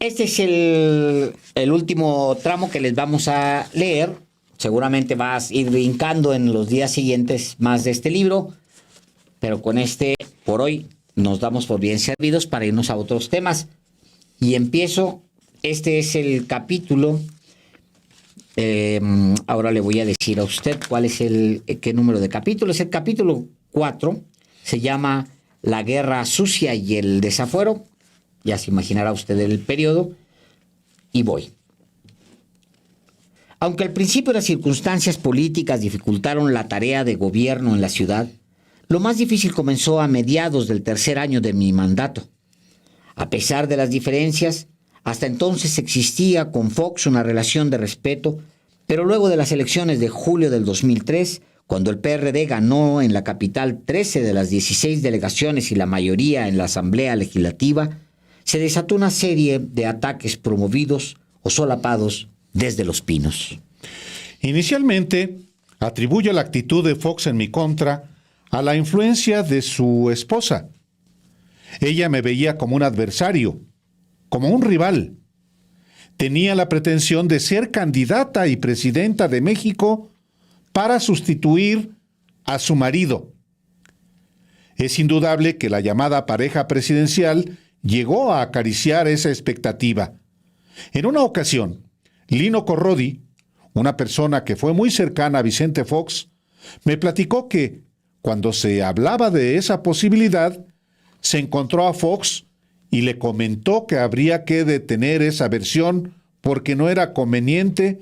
Este es el último tramo que les vamos a leer. Seguramente vas a ir brincando en los días siguientes más de este libro, pero con este, por hoy, nos damos por bien servidos para irnos a otros temas. Y empiezo, este es el capítulo, ahora le voy a decir a usted cuál es qué número de capítulo. Es el capítulo 4, se llama La guerra sucia y el desafuero. Ya se imaginará usted el periodo. Y voy. Aunque al principio las circunstancias políticas dificultaron la tarea de gobierno en la ciudad, lo más difícil comenzó a mediados del tercer año de mi mandato. A pesar de las diferencias, hasta entonces existía con Fox una relación de respeto, pero luego de las elecciones de julio del 2003, cuando el PRD ganó en la capital 13 de las 16 delegaciones y la mayoría en la Asamblea Legislativa, se desató una serie de ataques promovidos o solapados desde Los Pinos. Inicialmente, atribuyo la actitud de Fox en mi contra a la influencia de su esposa. Ella me veía como un adversario, como un rival. Tenía la pretensión de ser candidata y presidenta de México para sustituir a su marido. Es indudable que la llamada pareja presidencial llegó a acariciar esa expectativa. En una ocasión, Lino Corrodi, una persona que fue muy cercana a Vicente Fox, me platicó que, cuando se hablaba de esa posibilidad, se encontró a Fox y le comentó que habría que detener esa versión porque no era conveniente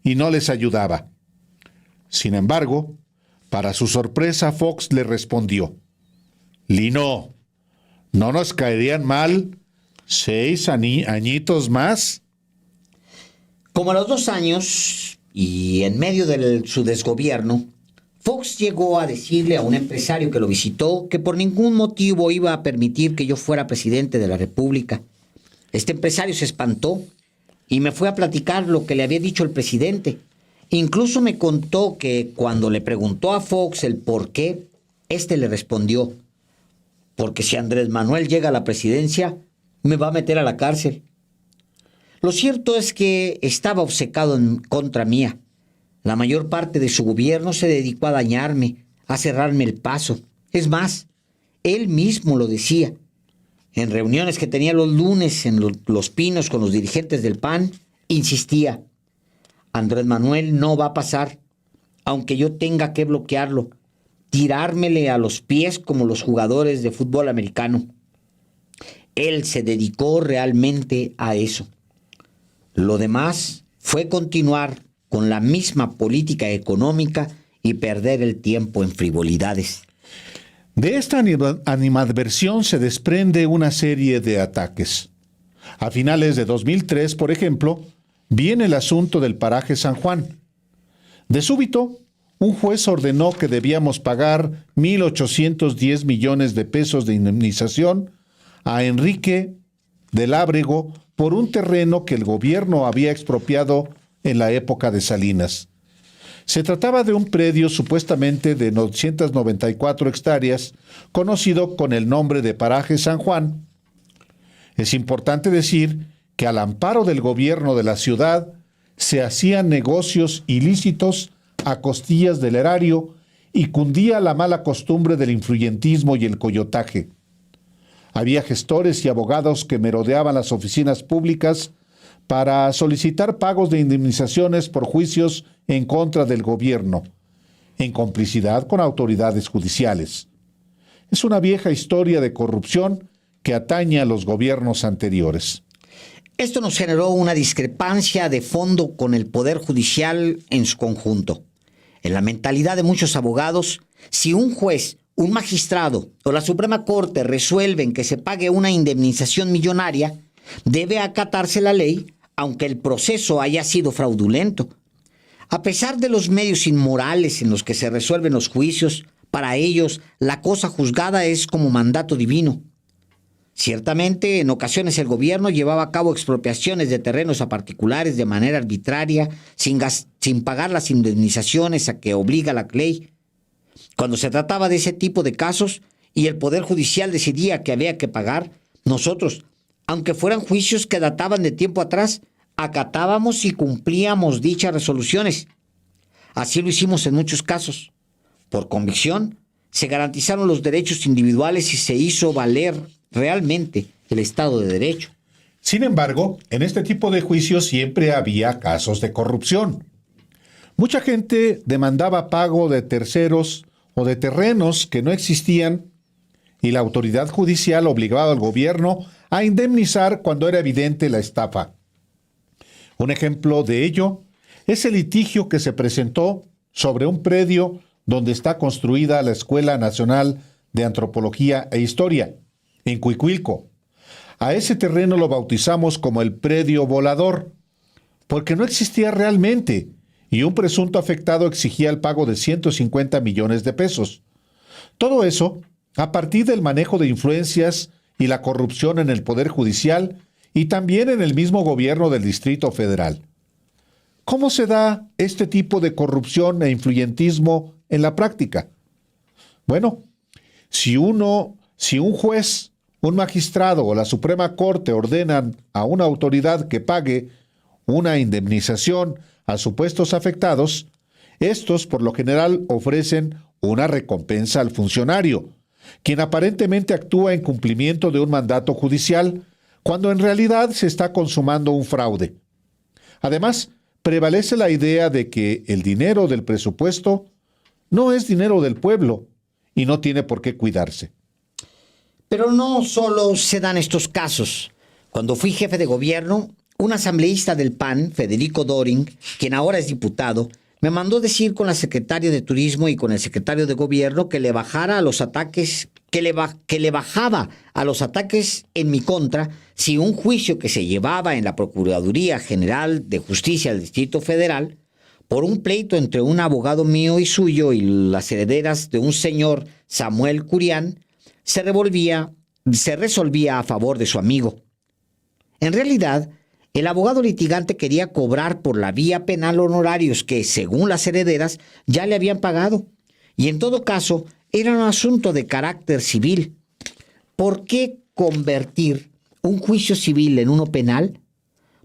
y no les ayudaba. Sin embargo, para su sorpresa, Fox le respondió: «Lino, ¿no nos caerían mal 6 añitos más?» Como a los 2 años y en medio de su desgobierno, Fox llegó a decirle a un empresario que lo visitó que por ningún motivo iba a permitir que yo fuera presidente de la República. Este empresario se espantó y me fue a platicar lo que le había dicho el presidente. Incluso me contó que cuando le preguntó a Fox el por qué, este le respondió: «Porque si Andrés Manuel llega a la presidencia, me va a meter a la cárcel». Lo cierto es que estaba obcecado en contra mía. La mayor parte de su gobierno se dedicó a dañarme, a cerrarme el paso. Es más, él mismo lo decía. En reuniones que tenía los lunes en Los Pinos con los dirigentes del PAN, insistía: «Andrés Manuel no va a pasar, aunque yo tenga que bloquearlo, tirármele a los pies como los jugadores de fútbol americano». Él se dedicó realmente a eso. Lo demás fue continuar con la misma política económica y perder el tiempo en frivolidades. De esta animadversión se desprende una serie de ataques. A finales de 2003, por ejemplo, viene el asunto del paraje San Juan. De súbito, un juez ordenó que debíamos pagar 1,810 millones de pesos de indemnización a Enrique del Ábrego por un terreno que el gobierno había expropiado en la época de Salinas. Se trataba de un predio supuestamente de 994 hectáreas, conocido con el nombre de paraje San Juan. Es importante decir que al amparo del gobierno de la ciudad se hacían negocios ilícitos a costillas del erario y cundía la mala costumbre del influyentismo y el coyotaje. Había gestores y abogados que merodeaban las oficinas públicas para solicitar pagos de indemnizaciones por juicios en contra del gobierno, en complicidad con autoridades judiciales. Es una vieja historia de corrupción que atañe a los gobiernos anteriores. Esto nos generó una discrepancia de fondo con el Poder Judicial en su conjunto. En la mentalidad de muchos abogados, si un juez, un magistrado o la Suprema Corte resuelven que se pague una indemnización millonaria, debe acatarse la ley, aunque el proceso haya sido fraudulento. A pesar de los medios inmorales en los que se resuelven los juicios, para ellos la cosa juzgada es como mandato divino. Ciertamente, en ocasiones el gobierno llevaba a cabo expropiaciones de terrenos a particulares de manera arbitraria, sin pagar las indemnizaciones a que obliga la ley. Cuando se trataba de ese tipo de casos y el Poder Judicial decidía que había que pagar, nosotros, aunque fueran juicios que databan de tiempo atrás, acatábamos y cumplíamos dichas resoluciones. Así lo hicimos en muchos casos. Por convicción, se garantizaron los derechos individuales y se hizo valer realmente el Estado de Derecho. Sin embargo, en este tipo de juicios siempre había casos de corrupción. Mucha gente demandaba pago de terceros o de terrenos que no existían y la autoridad judicial obligaba al gobierno a indemnizar cuando era evidente la estafa. Un ejemplo de ello es el litigio que se presentó sobre un predio donde está construida la Escuela Nacional de Antropología e Historia, en Cuicuilco. A ese terreno lo bautizamos como el predio volador, porque no existía realmente, y un presunto afectado exigía el pago de 150 millones de pesos. Todo eso a partir del manejo de influencias y la corrupción en el Poder Judicial y también en el mismo gobierno del Distrito Federal. ¿Cómo se da este tipo de corrupción e influyentismo en la práctica? Bueno, si un juez, un magistrado o la Suprema Corte ordenan a una autoridad que pague una indemnización a supuestos afectados, estos por lo general ofrecen una recompensa al funcionario, quien aparentemente actúa en cumplimiento de un mandato judicial, cuando en realidad se está consumando un fraude. Además, prevalece la idea de que el dinero del presupuesto no es dinero del pueblo y no tiene por qué cuidarse. Pero no solo se dan estos casos. Cuando fui jefe de gobierno, un asambleísta del PAN, Federico Doring, quien ahora es diputado, me mandó decir con la secretaria de Turismo y con el secretario de Gobierno que le bajara a los ataques, que le bajaba a los ataques en mi contra si un juicio que se llevaba en la Procuraduría General de Justicia del Distrito Federal por un pleito entre un abogado mío y suyo y las herederas de un señor Samuel Curián se resolvía a favor de su amigo. En realidad, el abogado litigante quería cobrar por la vía penal honorarios que, según las herederas, ya le habían pagado. Y en todo caso, era un asunto de carácter civil. ¿Por qué convertir un juicio civil en uno penal?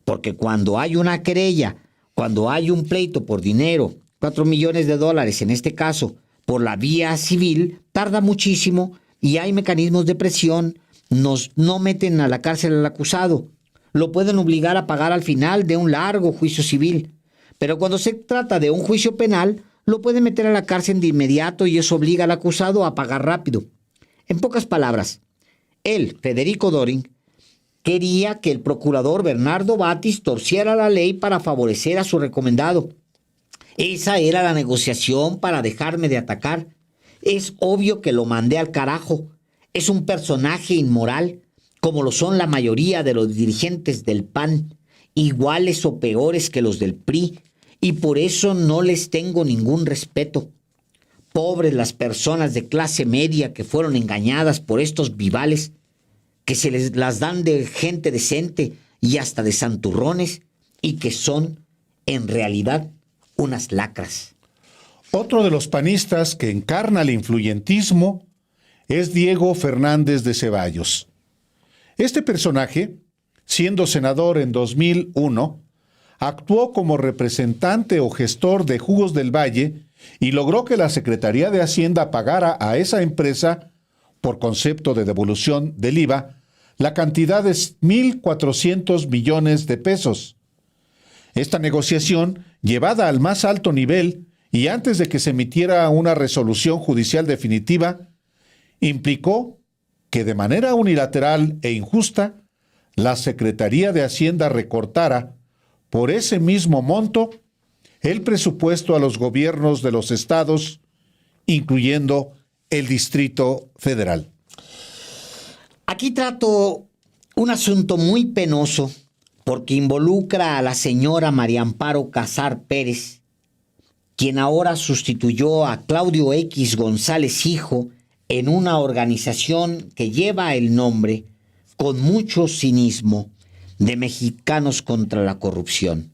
Porque cuando hay una querella, cuando hay un pleito por dinero, $4 millones en este caso, por la vía civil, tarda muchísimo y hay mecanismos de presión, no meten a la cárcel al acusado. Lo pueden obligar a pagar al final de un largo juicio civil. Pero cuando se trata de un juicio penal, lo pueden meter a la cárcel de inmediato y eso obliga al acusado a pagar rápido. En pocas palabras, él, Federico Doring, quería que el procurador Bernardo Batis torciera la ley para favorecer a su recomendado. Esa era la negociación para dejarme de atacar. Es obvio que lo mandé al carajo. Es un personaje inmoral, como lo son la mayoría de los dirigentes del PAN, iguales o peores que los del PRI, y por eso no les tengo ningún respeto. Pobres las personas de clase media que fueron engañadas por estos vivales, que se les las dan de gente decente y hasta de santurrones, y que son, en realidad, unas lacras. Otro de los panistas que encarna el influyentismo es Diego Fernández de Ceballos. Este personaje, siendo senador en 2001, actuó como representante o gestor de Jugos del Valle y logró que la Secretaría de Hacienda pagara a esa empresa, por concepto de devolución del IVA, la cantidad de 1.400 millones de pesos. Esta negociación, llevada al más alto nivel y antes de que se emitiera una resolución judicial definitiva, implicó que de manera unilateral e injusta, la Secretaría de Hacienda recortara, por ese mismo monto, el presupuesto a los gobiernos de los estados, incluyendo el Distrito Federal. Aquí trato un asunto muy penoso porque involucra a la señora María Amparo Casar Pérez, quien ahora sustituyó a Claudio X González Hijo en una organización que lleva el nombre, con mucho cinismo, de Mexicanos contra la Corrupción.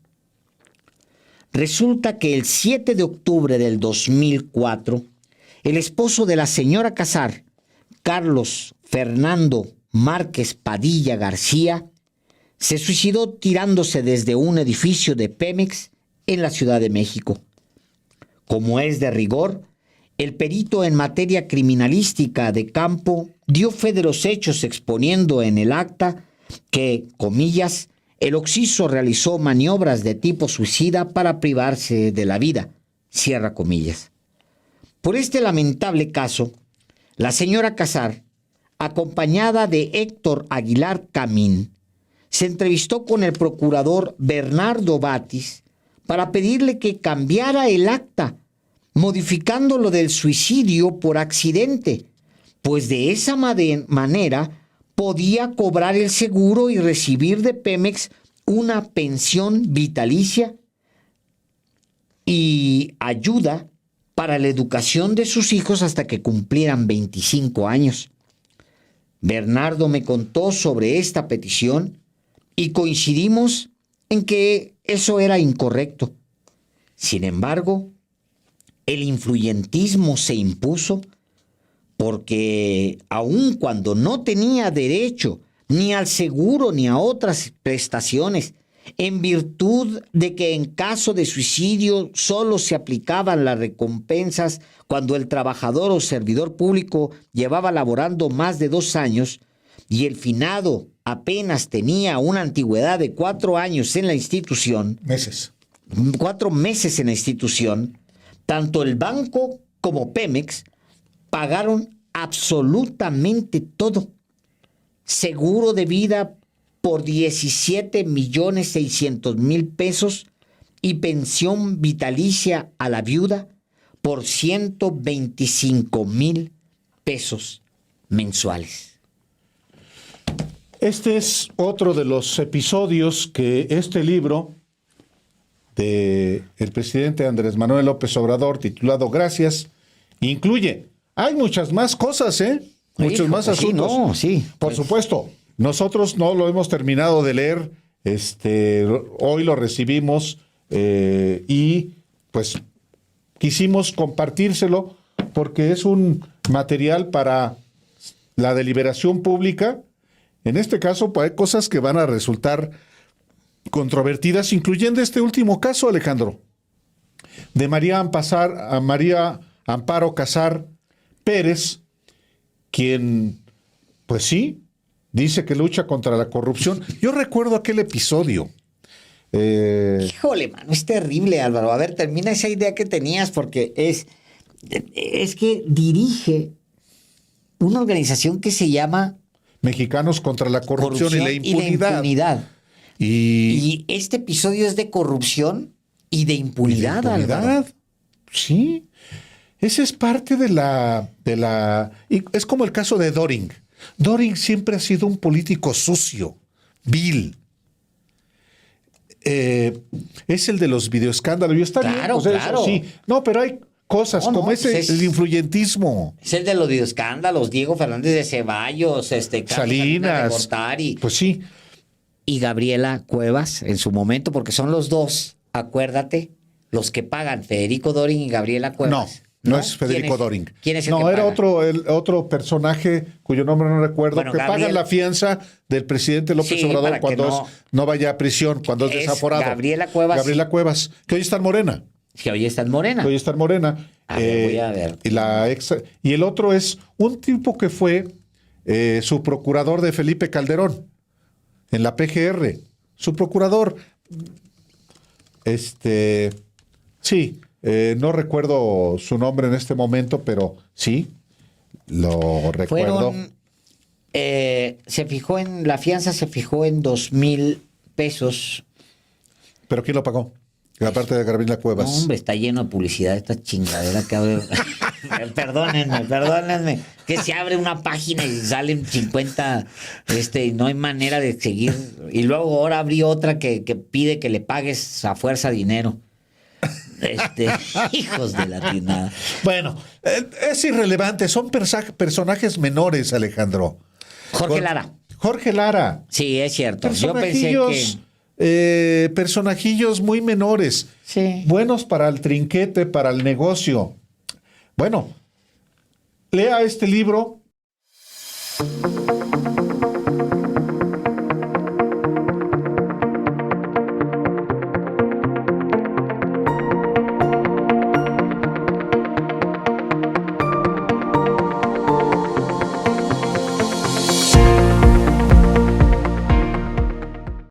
Resulta que el 7 de octubre del 2004, el esposo de la señora Casar, Carlos Fernando Márquez Padilla García se suicidó tirándose desde un edificio de Pemex en la Ciudad de México. Como es de rigor, el perito en materia criminalística de campo dio fe de los hechos exponiendo en el acta que, comillas, el occiso realizó maniobras de tipo suicida para privarse de la vida, cierra comillas. Por este lamentable caso, la señora Casar, acompañada de Héctor Aguilar Camín, se entrevistó con el procurador Bernardo Batis para pedirle que cambiara el acta, modificando lo del suicidio por accidente, pues de esa manera podía cobrar el seguro y recibir de Pemex una pensión vitalicia y ayuda para la educación de sus hijos hasta que cumplieran 25 años. Bernardo me contó sobre esta petición y coincidimos en que eso era incorrecto. Sin embargo, el influyentismo se impuso porque aun cuando no tenía derecho ni al seguro ni a otras prestaciones, en virtud de que en caso de suicidio solo se aplicaban las recompensas cuando el trabajador o servidor público llevaba laborando más de 2 años y el finado apenas tenía una antigüedad de 4 años en la institución. 4 meses en la institución, tanto el banco como Pemex pagaron absolutamente todo. Seguro de vida por 17,600,000 pesos y pensión vitalicia a la viuda por 125,000 pesos mensuales. Este es otro de los episodios que este libro del presidente Andrés Manuel López Obrador, titulado Gracias, incluye. Hay muchas más cosas, muchos más asuntos. Sí, no, sí. Por supuesto, nosotros no lo hemos terminado de leer, hoy lo recibimos y pues quisimos compartírselo porque es un material para la deliberación pública. En este caso, pues, hay cosas que van a resultar controvertidas, incluyendo este último caso, Alejandro, de María Amparo Casar Pérez, quien, pues sí, dice que lucha contra la corrupción. Yo recuerdo aquel episodio. Híjole, mano, es terrible, Álvaro. A ver, termina esa idea que tenías, porque es que dirige una organización que se llama Mexicanos contra la corrupción y la impunidad. Y este episodio es de corrupción y de impunidad, Álvaro. Sí. Ese es parte de la... Es como el caso de Doring. Doring siempre ha sido un político sucio, vil. Es el de los videoescándalos. Y está claro, bien, claro. Eso, sí. No, pero hay cosas como el influyentismo. Es el de los videoescándalos, Diego Fernández de Ceballos, Salinas de Gortari. Pues sí. Y Gabriela Cuevas en su momento, porque son los dos, acuérdate, los que pagan, Federico Doring y Gabriela Cuevas. No es Federico Doring. ¿Quién es el que paga? Era otro personaje cuyo nombre no recuerdo, que pagan la fianza del presidente López Obrador cuando no vaya a prisión, cuando es desaforado. Gabriela Cuevas. Que hoy está en Morena. Que hoy está en Morena. Voy a ver. Y el otro es un tipo que fue su procurador de Felipe Calderón en la PGR. Su procurador. Sí. No recuerdo su nombre en este momento, pero sí, lo recuerdo. La fianza se fijó en 2,000 pesos. ¿Pero quién lo pagó? La parte de Gabriela Cuevas. No, hombre, está lleno de publicidad esta chingadera que abre. Perdónenme. Que se abre una página y salen 50, y no hay manera de seguir. Y luego ahora abrí otra que pide que le pagues a fuerza dinero. Hijos de la tinada. Bueno, es irrelevante, son personajes menores, Alejandro. Jorge Lara. Sí, es cierto. Yo pensé que personajillos muy menores. Sí. Buenos para el trinquete, para el negocio. Bueno, lea este libro.